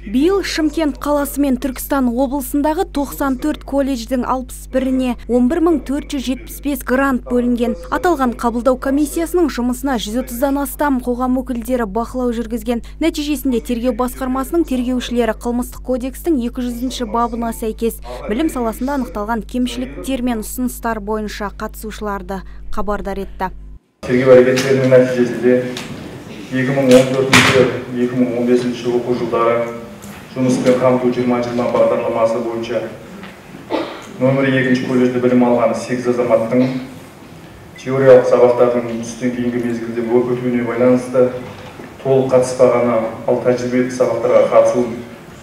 Биыл Шымкент қаласы мен Түркістан облысындағы 94 колледждің 61-не 11.475 грант бөлінген. Аталған қабылдау комиссиясының жұмысына 130-дан астам қоғам өкілдері бақылау жүргізген. Нәтижесінде тергеу басқармасының тергеушілері қылмыстық кодекстің 200-ші бабына сәйкес білім саласында анықталған кемшіліктер мен ұсыныстар бойынша қатысушыларды хабардар етті. Тергеу әрекеттерінің нәтижесінде 2014-2015 оқу жылдары жұмыспен қамту 2020 бағдарламасы бойынша нөмір 2 колледжде білім алған 8 азаматтың теориялық сабақтардың түстен кейінгі мезгілде өтуіне байланысты толық қатыспағаны, ал тәжірибелік сабақтарға қатысу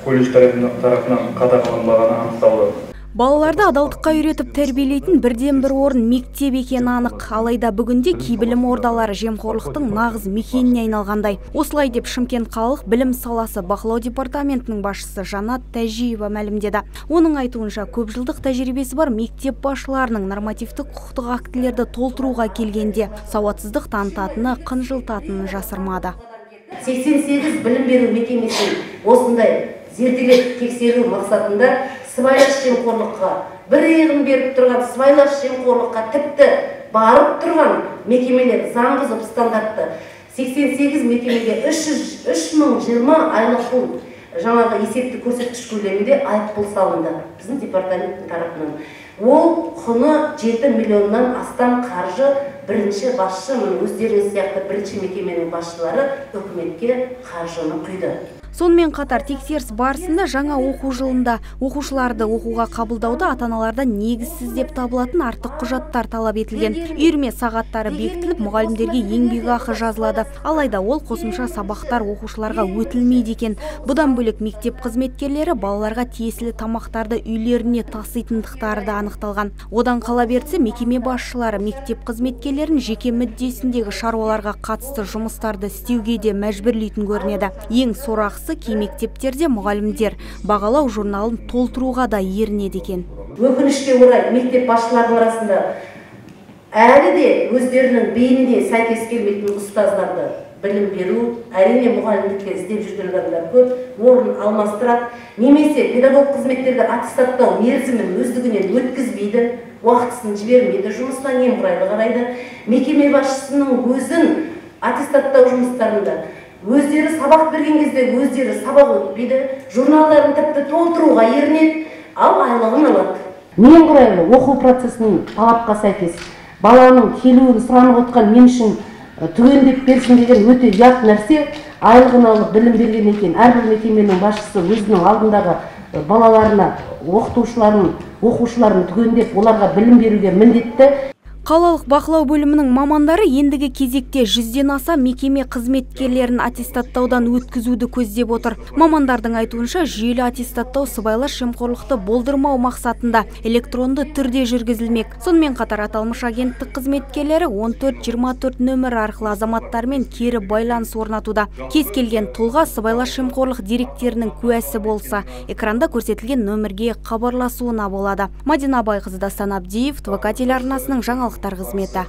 колледж тарапынан қадағаланбағаны анықталды. Балаларды адалдыққа үйретіп тәрбиелейтін бірден-бір орын мектеп екені анық. Алайда бүгінде кей білім ордалары жемқорлықтың нағыз мекеніне айналғандай. Осылай деп Шымкент қалалық білім саласы бақылау департаментінің басшысы Жанат Тәжиева мәлімдеді. Оның айтуынша көпжылдық тәжірибесі бар мектеп басшыларының нормативтік құқықтық актілерді толтыруға келгенде сауатсыздық танытатыны, қынжылтатынын жасырмады. 88 білім беру мекемесін осындай зерделеп тексеру мақсатында сыбайлас жемқорлыққа, бір иығын беріп тұрған сыбайлас жемқорлыққа тіпті барып тұрған мекемелер заң бұзып стандартты 88 мекемеге 3020 айлық пұл жаңағы есепті көрсеткіш көлемінде айыппұл салынды біздің департаменттің тарапынан. Ол құны 7 миллионнан астам қаржы бірінші басшы, өздеріңіз сияқты бірінші мекеменің басшылары үкіметке қаржыны құйды. Сонымен қатар тексеріс барысында жаңа оқу жылында оқушыларды оқуға қабылдауда ата-аналардан негізсіз деп табылатын артық құжаттар талап етілген. Үйірме сағаттары бекітіліп, мұғалімдерге еңбекақы жазылады. Алайда ол қосымша сабақтар оқушыларға өтілмейді екен. Бұдан бөлек мектеп қызметкерлері балаларға тиесілі тамақтарды үйлеріне таситындықтары да анықталған. Одан қала берсе, мекеме басшылары мектеп қызметкерлерін жеке мүддесіндегі шаруаларға қатысты жұмыстарды істеуге де мәжбүрлейтін көрінеді. Ең сорақысы кей мектептерде мұғалімдер бағалау журналын толтыруға да ерінеді екен. Өкінішке орай мектеп басшыларының арасында әлі де өздерінің бейініне сәйкес келмейтін ұстаздарды білім беру, әрине мұғалімдікке іздеп жүрген адамдар көп, орын алмастырады, немесе педагог қызметтерді аттестаттау мерзімін өздігінен өткізбейді, уақытысын жібермейді, жұмысына немқұрайлы қарайды. Мекеме басшысының өзін аттестаттау жұмыстарында өздері сабақ берген кезде өздері сабақ өтпейді, журналдарын тіпті толтыруға ерінеді, ал айлығын алады. Немқұрайлы оқу процесінің талапқа сәйкес баланың келуін сұранып отқан мен үшін түгендеп берсін деген өте ұят нәрсе. Айлығын алып білім берген екен. Әрбір мекеменің басшысы өзінің алдындағы балаларына, оқушыларын түгендеп оларға білім беруге міндетті. Қалалық бақылау бөлімінің мамандары ендігі кезекте 100-ден аса мекеме қызметкерлерін аттестаттаудан өткізуді көздеп отыр. Мамандардың айтуынша жүйелі аттестаттау сыбайлас жемқорлықты болдырмау мақсатында электронды түрде жүргізілмек. Сонымен қатар аталмыш агенттік қызметкерлері 1424 нөмірі арқылы азаматтармен кері байланыс орнатуда. Кез келген тұлға сыбайлас жемқорлық деректерінің куәсі болса, экранда көрсетілген нөмірге хабарласуына болады. Мадина Байқызы, Дастан Абдиев, ТВК телеарнасының жаңалықтар қызметі.